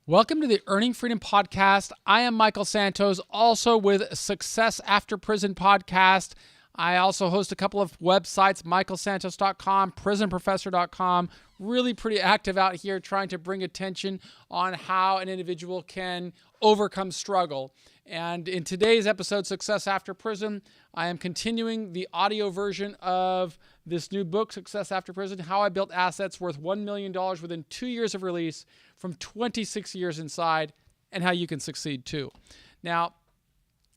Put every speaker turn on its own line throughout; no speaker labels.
Welcome to the Earning Freedom Podcast. I am Michael Santos, also with Success After Prison Podcast. I also host a couple of websites, michaelsantos.com, prisonprofessor.com. Really pretty active out here trying to bring attention on how an individual can overcome struggle. And in today's episode, Success After Prison, I am continuing the audio version of this new book, Success After Prison, How I Built Assets Worth $1 Million Within 2 years of Release from 26 Years Inside, and how you can succeed too. Now,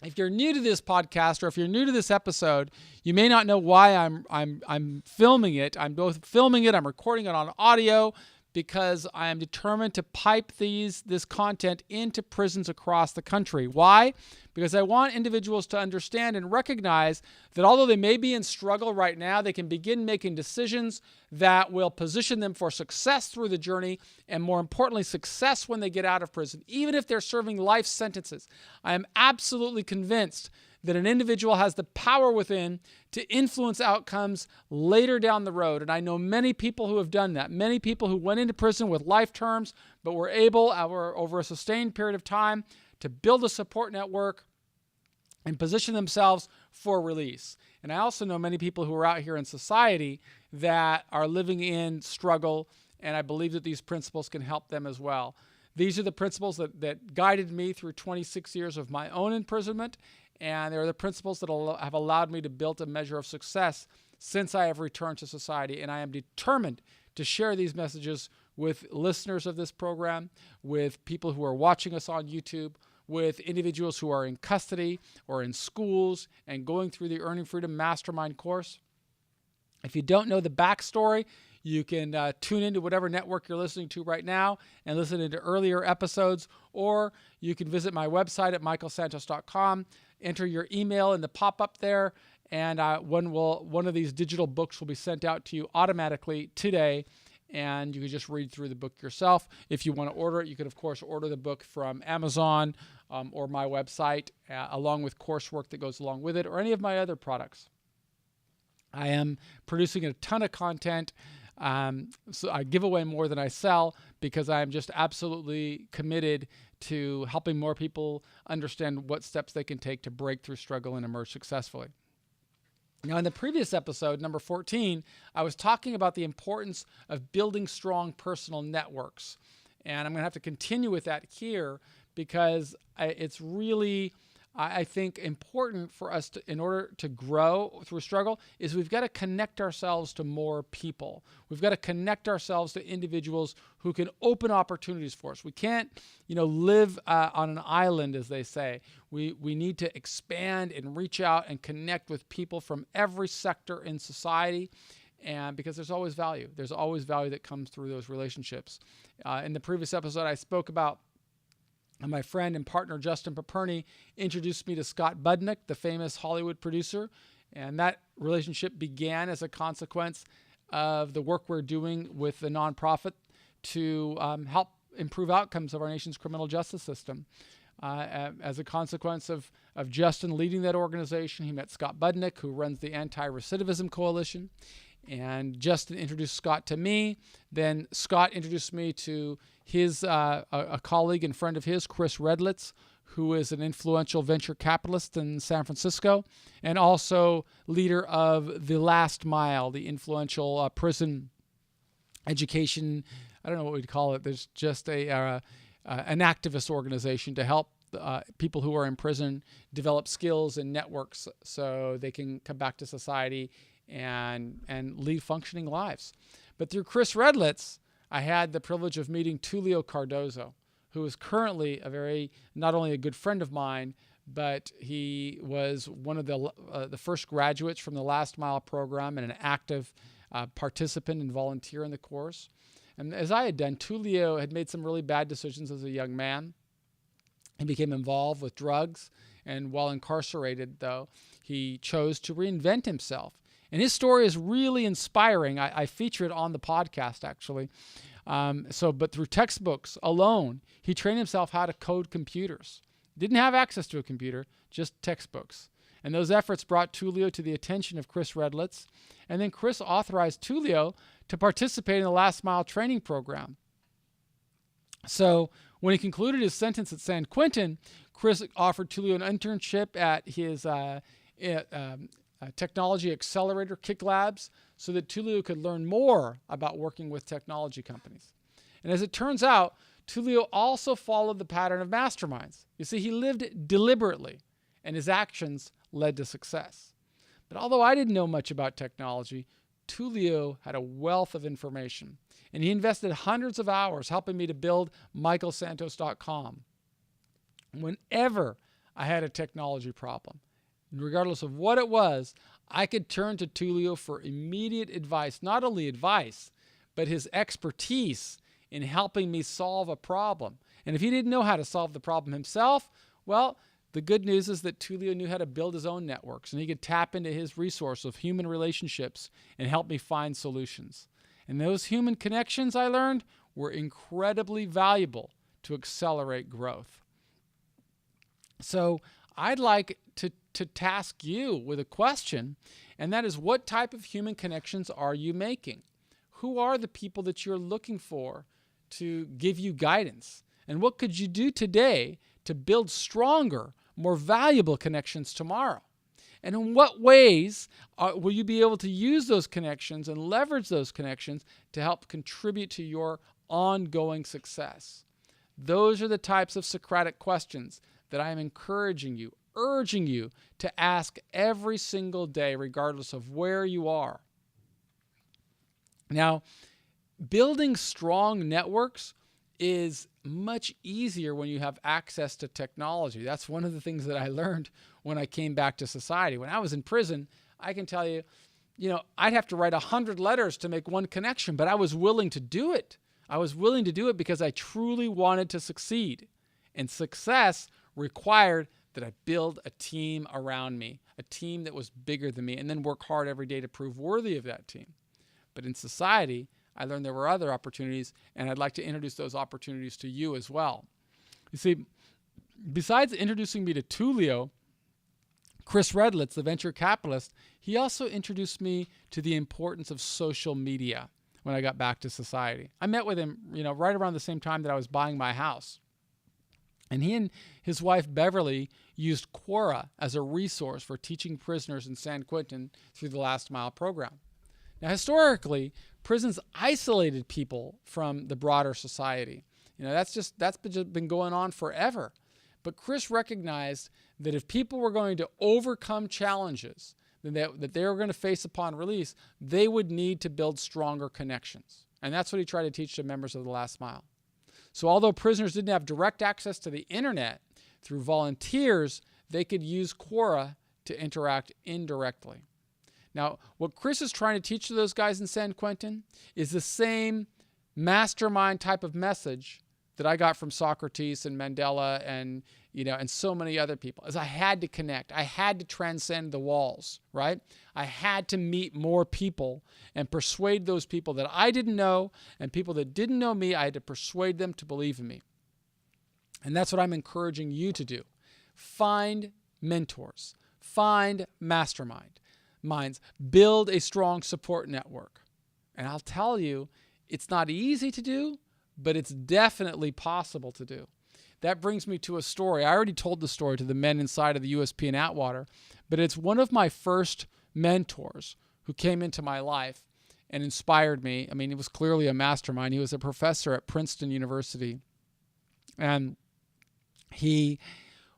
if you're new to this podcast or if you're new to this episode, you may not know why I'm filming it. I'm both filming it, I'm recording it on audio because I am determined to pipe this content into prisons across the country. Why? Because I want individuals to understand and recognize that although they may be in struggle right now, they can begin making decisions that will position them for success through the journey, and more importantly, success when they get out of prison, even if they're serving life sentences. I am absolutely convinced that an individual has the power within to influence outcomes later down the road. And I know many people who have done that, many people who went into prison with life terms, but were able over a sustained period of time to build a support network and position themselves for release. And I also know many people who are out here in society that are living in struggle, and I believe that these principles can help them as well. These are the principles that guided me through 26 years of my own imprisonment, and they're the principles that have allowed me to build a measure of success since I have returned to society. And I am determined to share these messages with listeners of this program, with people who are watching us on YouTube, with individuals who are in custody or in schools and going through the Earning Freedom Mastermind course. If you don't know the backstory, you can tune into whatever network you're listening to right now and listen into earlier episodes, or you can visit my website at michaelsantos.com, enter your email in the pop-up there, and one of these digital books will be sent out to you automatically today, and you can just read through the book yourself. If you want to order it, you can, of course, order the book from Amazon or my website, along with coursework that goes along with it, or any of my other products. I am producing a ton of content. So I give away more than I sell because I am just absolutely committed to helping more people understand what steps they can take to break through struggle and emerge successfully. Now, in the previous episode, number 14, I was talking about the importance of building strong personal networks. And I'm going to have to continue with that here because it's really, I think, important for us to, in order to grow through struggle, is we've got to connect ourselves to more people. We've got to connect ourselves to individuals who can open opportunities for us. We can't, live on an island, as they say. We need to expand and reach out and connect with people from every sector in society, and because there's always value. There's always value that comes through those relationships. In the previous episode, I spoke about my friend and partner, Justin Paperny, introduced me to Scott Budnick, the famous Hollywood producer. And that relationship began as a consequence of the work we're doing with the nonprofit to help improve outcomes of our nation's criminal justice system. As a consequence of Justin leading that organization, he met Scott Budnick, who runs the Anti-Recidivism Coalition. And Justin introduced Scott to me. Then Scott introduced me to his a colleague and friend of his, Chris Redlitz, who is an influential venture capitalist in San Francisco, and also leader of The Last Mile, the influential prison education. I don't know what we'd call it. There's just an activist organization to help people who are in prison develop skills and networks so they can come back to society and lead functioning lives. But through Chris Redlitz, I had the privilege of meeting Tulio Cardozo, who is currently not only a good friend of mine, but he was one of the first graduates from the Last Mile program and an active participant and volunteer in the course. And as I had done, Tulio had made some really bad decisions as a young man. He became involved with drugs, and while incarcerated, though, he chose to reinvent himself. And his story is really inspiring. I feature it on the podcast, actually. But through textbooks alone, he trained himself how to code computers. Didn't have access to a computer, just textbooks. And those efforts brought Tulio to the attention of Chris Redlitz. And then Chris authorized Tulio to participate in the Last Mile training program. So When he concluded his sentence at San Quentin, Chris offered Tullio an internship at his technology accelerator, Kick Labs, so that Tullio could learn more about working with technology companies. And as it turns out, Tullio also followed the pattern of masterminds. You see, he lived deliberately, and his actions led to success. But although I didn't know much about technology, Tullio had a wealth of information, and he invested hundreds of hours helping me to build michaelsantos.com. Whenever I had a technology problem, regardless of what it was, I could turn to Tullio for immediate advice, not only advice, but his expertise in helping me solve a problem. And if he didn't know how to solve the problem himself, well, the good news is that Tullio knew how to build his own networks, and he could tap into his resource of human relationships and help me find solutions. And those human connections, I learned, were incredibly valuable to accelerate growth. So I'd like to task you with a question, and that is, what type of human connections are you making? Who are the people that you're looking for to give you guidance? And what could you do today to build stronger, more valuable connections tomorrow? And in what ways will you be able to use those connections and leverage those connections to help contribute to your ongoing success? Those are the types of Socratic questions that I am encouraging you, urging you to ask every single day, regardless of where you are. Now, building strong networks is much easier when you have access to technology. That's one of the things that I learned when I came back to society. When I was in prison, I can tell you, I'd have to write 100 letters to make one connection, but I was willing to do it. I was willing to do it because I truly wanted to succeed. And success required that I build a team around me, a team that was bigger than me, and then work hard every day to prove worthy of that team. But in society, I learned there were other opportunities, and I'd like to introduce those opportunities to you as well. You see, besides introducing me to Tullio, Chris Redlitz, the venture capitalist, he also introduced me to the importance of social media when I got back to society. I met with him, right around the same time that I was buying my house. And he and his wife, Beverly, used Quora as a resource for teaching prisoners in San Quentin through the Last Mile program. Now, historically, prisons isolated people from the broader society. That's been going on forever. But Chris recognized that if people were going to overcome challenges that they were going to face upon release, they would need to build stronger connections. And that's what he tried to teach to members of the Last Mile. So although prisoners didn't have direct access to the internet, through volunteers, they could use Quora to interact indirectly. Now, what Chris is trying to teach to those guys in San Quentin is the same mastermind type of message that I got from Socrates and Mandela and so many other people. Is I had to connect. I had to transcend the walls, right? I had to meet more people and persuade those people that I didn't know, and people that didn't know me, I had to persuade them to believe in me. And that's what I'm encouraging you to do. Find mentors. Find minds. Build a strong support network. And I'll tell you, it's not easy to do, but it's definitely possible to do. That brings me to a story. I already told the story to the men inside of the USP in Atwater, but it's one of my first mentors who came into my life and inspired me. I mean, he was clearly a mastermind. He was a professor at Princeton University, and he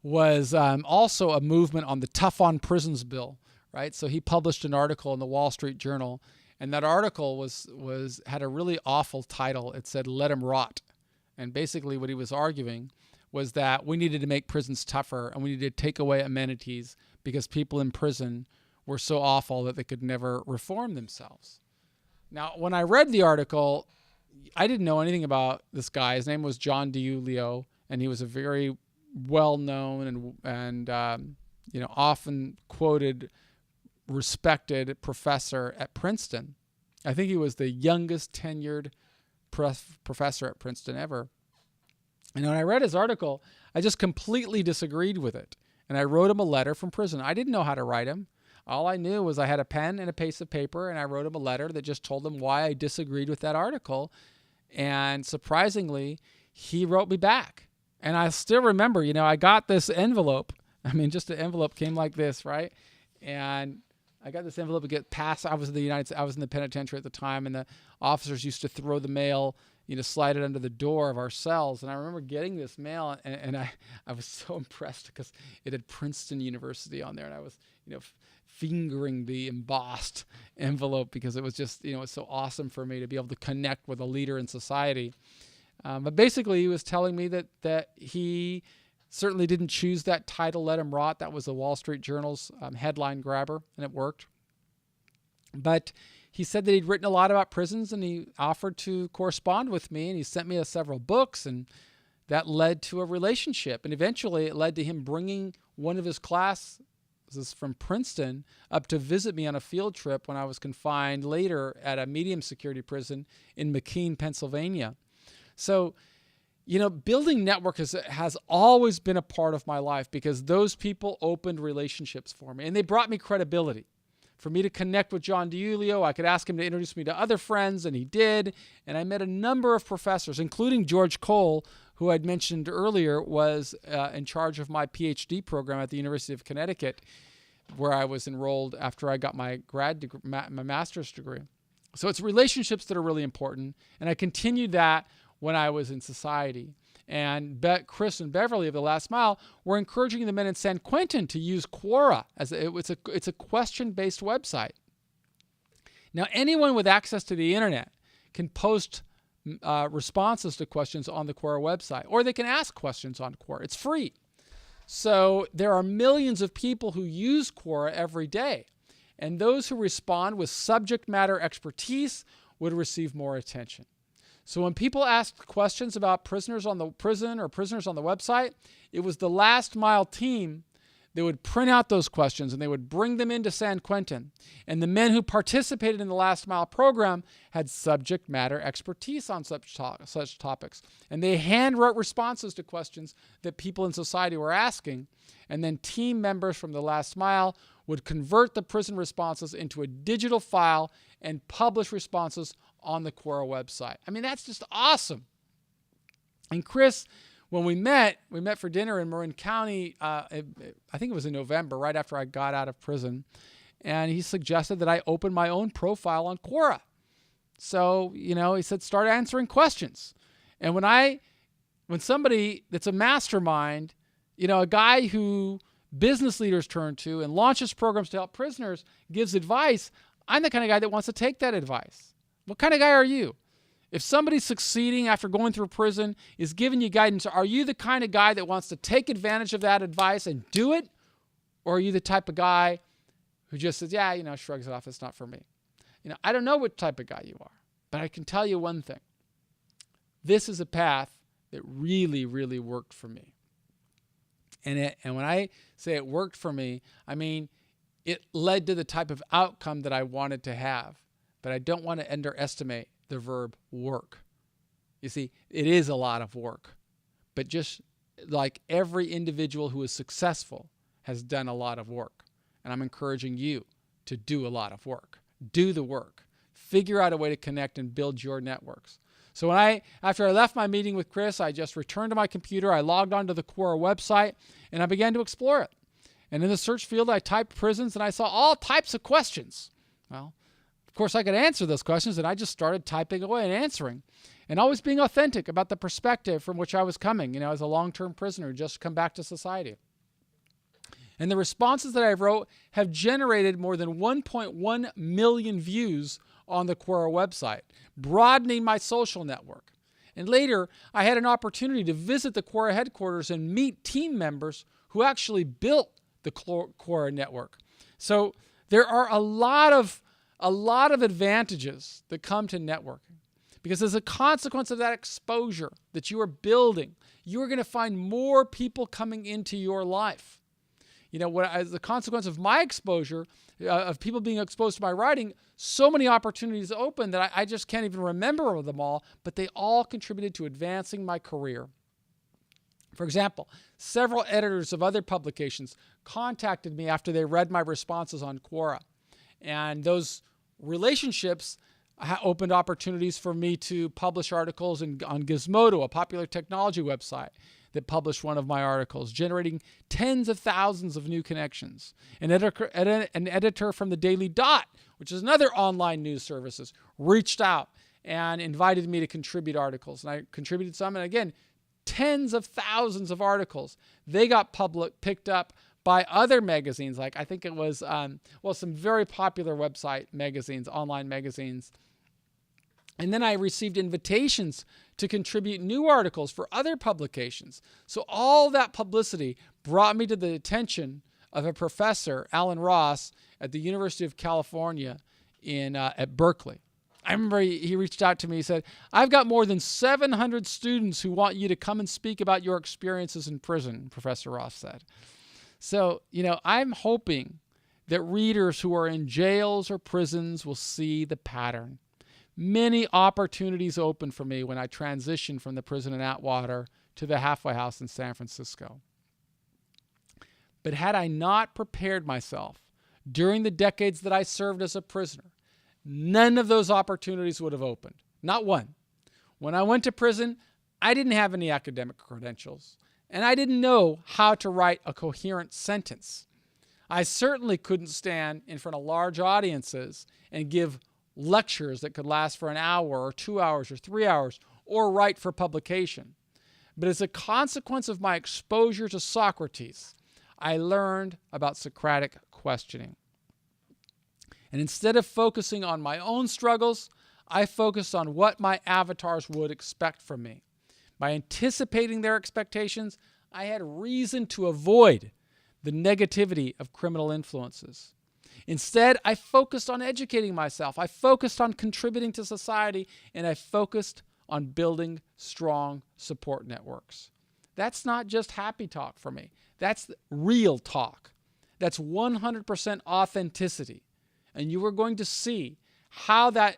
was also a movement on the Tough on Prisons bill, right? So he published an article in the Wall Street Journal, and that article had a really awful title. It said, "Let 'em rot." And basically what he was arguing was that we needed to make prisons tougher, and we needed to take away amenities because people in prison were so awful that they could never reform themselves. Now, when I read the article, I didn't know anything about this guy. His name was John DiIulio, and he was a very well-known and often quoted, respected professor at Princeton. I think he was the youngest tenured professor at Princeton ever. And when I read his article, I just completely disagreed with it. And I wrote him a letter from prison. I didn't know how to write him. All I knew was I had a pen and a piece of paper, and I wrote him a letter that just told him why I disagreed with that article. And surprisingly, he wrote me back. And I still remember, I got this envelope. I mean, just an envelope came like this, right? And I got this envelope to get passed. I was in the penitentiary at the time, and the officers used to throw the mail, slide it under the door of our cells. And I remember getting this mail, and I was so impressed because it had Princeton University on there, and I was, fingering the embossed envelope because it was just, it was so awesome for me to be able to connect with a leader in society. But basically, he was telling me that he certainly didn't choose that title, Let Him Rot. That was the Wall Street Journal's headline grabber, and it worked. But he said that he'd written a lot about prisons, and he offered to correspond with me, and he sent me several books, and that led to a relationship. And eventually, it led to him bringing one of his classes from Princeton up to visit me on a field trip when I was confined later at a medium security prison in McKean, Pennsylvania. So, building network has always been a part of my life because those people opened relationships for me, and they brought me credibility. For me to connect with John DiIulio, I could ask him to introduce me to other friends, and he did. And I met a number of professors, including George Cole, who I'd mentioned earlier was in charge of my PhD program at the University of Connecticut, where I was enrolled after I got my my master's degree. So it's relationships that are really important, and I continued that when I was in society. And Chris and Beverly of The Last Mile were encouraging the men in San Quentin to use Quora it's a question-based website. Now, anyone with access to the internet can post responses to questions on the Quora website, or they can ask questions on Quora. It's free. So there are millions of people who use Quora every day, and those who respond with subject matter expertise would receive more attention. So when people asked questions about prisoners on the prison or prisoners on the website, it was the Last Mile team that would print out those questions and they would bring them into San Quentin. And the men who participated in the Last Mile program had subject matter expertise on such topics. And they handwrote responses to questions that people in society were asking. And then team members from the Last Mile would convert the prison responses into a digital file and publish responses on the Quora website. I mean, that's just awesome. And Chris, when we met for dinner in Marin County, I think it was in November, right after I got out of prison, and he suggested that I open my own profile on Quora. So, he said, start answering questions. And when somebody that's a mastermind, a guy who business leaders turn to and launches programs to help prisoners, gives advice, I'm the kind of guy that wants to take that advice. What kind of guy are you? If somebody's succeeding after going through prison, is giving you guidance, are you the kind of guy that wants to take advantage of that advice and do it? Or are you the type of guy who just says, shrugs it off, it's not for me? I don't know what type of guy you are, but I can tell you one thing. This is a path that really, really worked for me. And when I say it worked for me, I mean, it led to the type of outcome that I wanted to have. But I don't want to underestimate the verb work. You see, it is a lot of work. But just like every individual who is successful has done a lot of work. And I'm encouraging you to do a lot of work. Do the work. Figure out a way to connect and build your networks. So after I left my meeting with Chris, I just returned to my computer. I logged onto the Quora website, and I began to explore it. And in the search field, I typed prisons, and I saw all types of questions. Well, of course, I could answer those questions, and I just started typing away and answering, and always being authentic about the perspective from which I was coming, as a long-term prisoner, just come back to society. And the responses that I wrote have generated more than 1.1 million views on the Quora website, broadening my social network. And later, I had an opportunity to visit the Quora headquarters and meet team members who actually built the Quora network. So there are a lot of advantages that come to networking, because as a consequence of that exposure that you are building, you are going to find more people coming into your life. As a consequence of my exposure, of people being exposed to my writing, so many opportunities open that I just can't even remember them all, but they all contributed to advancing my career. For example, several editors of other publications contacted me after they read my responses on Quora. And those relationships opened opportunities for me to publish articles on Gizmodo, a popular technology website that published one of my articles, generating tens of thousands of new connections. An editor from the Daily Dot, which is another online news services, reached out and invited me to contribute articles. And I contributed some, and again, tens of thousands of articles. They got picked up by other magazines, like I think it was, some very popular website magazines, online magazines. And then I received invitations to contribute new articles for other publications. So all that publicity brought me to the attention of a professor, Alan Ross, at the University of California at Berkeley. I remember he reached out to me. He said, "I've got more than 700 students who want you to come and speak about your experiences in prison," Professor Ross said. So, I'm hoping that readers who are in jails or prisons will see the pattern. Many opportunities opened for me when I transitioned from the prison in Atwater to the halfway house in San Francisco. But had I not prepared myself during the decades that I served as a prisoner, none of those opportunities would have opened. Not one. When I went to prison, I didn't have any academic credentials, and I didn't know how to write a coherent sentence. I certainly couldn't stand in front of large audiences and give lectures that could last for an hour or 2 hours or 3 hours or write for publication. But as a consequence of my exposure to Socrates, I learned about Socratic questioning. And instead of focusing on my own struggles, I focused on what my avatars would expect from me. By anticipating their expectations, I had reason to avoid the negativity of criminal influences. Instead, I focused on educating myself. I focused on contributing to society, and I focused on building strong support networks. That's not just happy talk for me. That's real talk. That's 100% authenticity. And you were going to see how that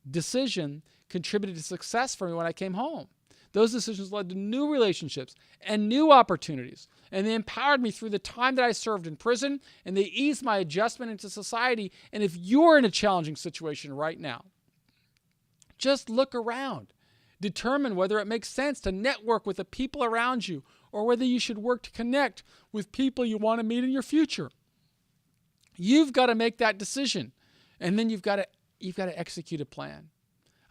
decision contributed to success for me when I came home. Those decisions led to new relationships and new opportunities. And they empowered me through the time that I served in prison, and they eased my adjustment into society. And if you're in a challenging situation right now, just look around. Determine whether it makes sense to network with the people around you, or whether you should work to connect with people you want to meet in your future. You've got to make that decision, and then you've got to execute a plan.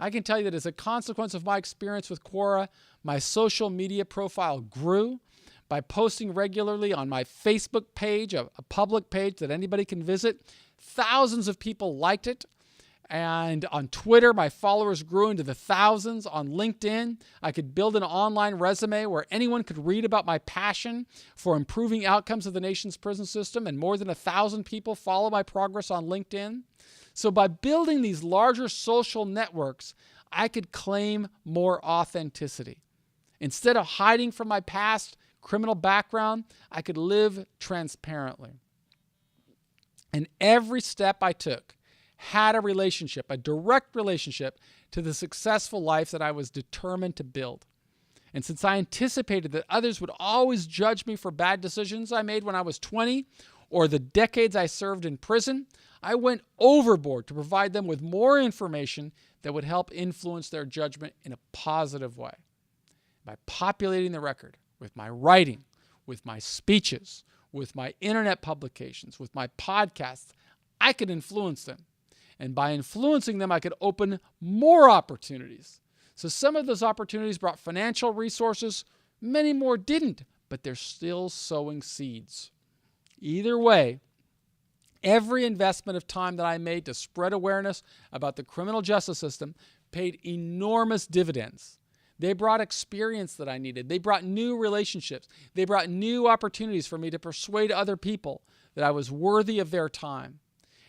I can tell you that as a consequence of my experience with Quora, my social media profile grew. By posting regularly on my Facebook page, a public page that anybody can visit, thousands of people liked it. And on Twitter, my followers grew into the thousands. On LinkedIn, I could build an online resume where anyone could read about my passion for improving outcomes of the nation's prison system, and more than 1,000 people follow my progress on LinkedIn. So by building these larger social networks, I could claim more authenticity. Instead of hiding from my past criminal background, I could live transparently. And every step I took had a direct relationship to the successful life that I was determined to build. And since I anticipated that others would always judge me for bad decisions I made when I was 20 or the decades I served in prison, I went overboard to provide them with more information that would help influence their judgment in a positive way. By populating the record with my writing, with my speeches, with my internet publications, with my podcasts, I could influence them. And by influencing them, I could open more opportunities. So some of those opportunities brought financial resources, many more didn't, but they're still sowing seeds. Either way, every investment of time that I made to spread awareness about the criminal justice system paid enormous dividends. They brought experience that I needed. They brought new relationships. They brought new opportunities for me to persuade other people that I was worthy of their time.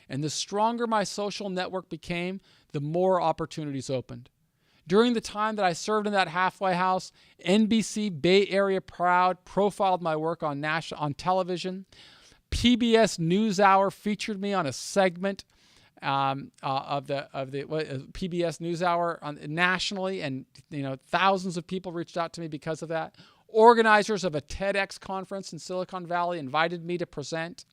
And the stronger my social network became, the more opportunities opened. During the time that I served in that halfway house, NBC Bay Area Proud profiled my work on television. PBS NewsHour featured me on a segment of the PBS NewsHour nationally, and thousands of people reached out to me because of that. Organizers of a TEDx conference in Silicon Valley invited me to present.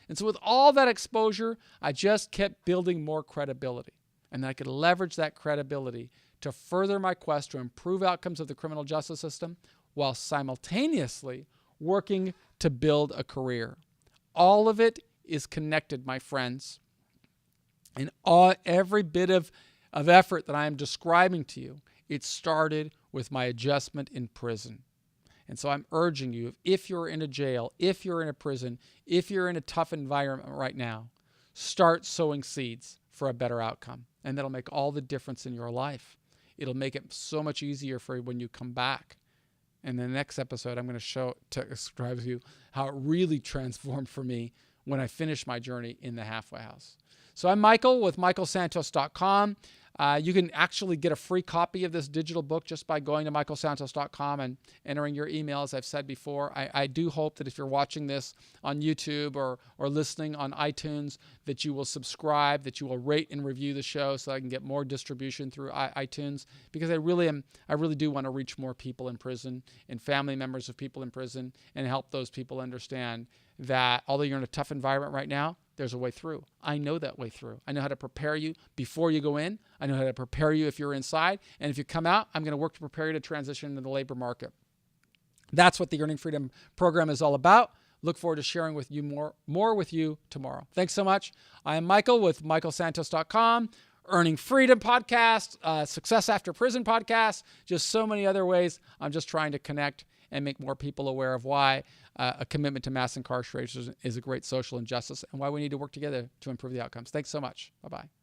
And so with all that exposure, I just kept building more credibility. and that I could leverage that credibility to further my quest to improve outcomes of the criminal justice system while simultaneously working to build a career. All of it is connected, my friends. And every bit of effort that I am describing to you, it started with my adjustment in prison. And so I'm urging you, if you're in a jail, if you're in a prison, if you're in a tough environment right now, start sowing seeds for a better outcome. And that'll make all the difference in your life. It'll make it so much easier for you when you come back. And in the next episode, I'm going to describe to you how it really transformed for me when I finished my journey in the halfway house. So I'm Michael with michaelsantos.com. You can actually get a free copy of this digital book just by going to michaelsantos.com and entering your email, as I've said before. I do hope that if you're watching this on YouTube or listening on iTunes, that you will subscribe, that you will rate and review the show so I can get more distribution through iTunes, because I really do want to reach more people in prison and family members of people in prison and help those people understand that although you're in a tough environment right now, there's a way through. I know that way through. I know how to prepare you before you go in. I know how to prepare you if you're inside. And if you come out, I'm going to work to prepare you to transition into the labor market. That's what the Earning Freedom program is all about. Look forward to sharing with you more with you tomorrow. Thanks so much. I am Michael with michaelsantos.com, Earning Freedom podcast, Success After Prison podcast, just so many other ways. I'm just trying to connect and make more people aware of why a commitment to mass incarceration is a great social injustice and why we need to work together to improve the outcomes. Thanks so much. Bye-bye.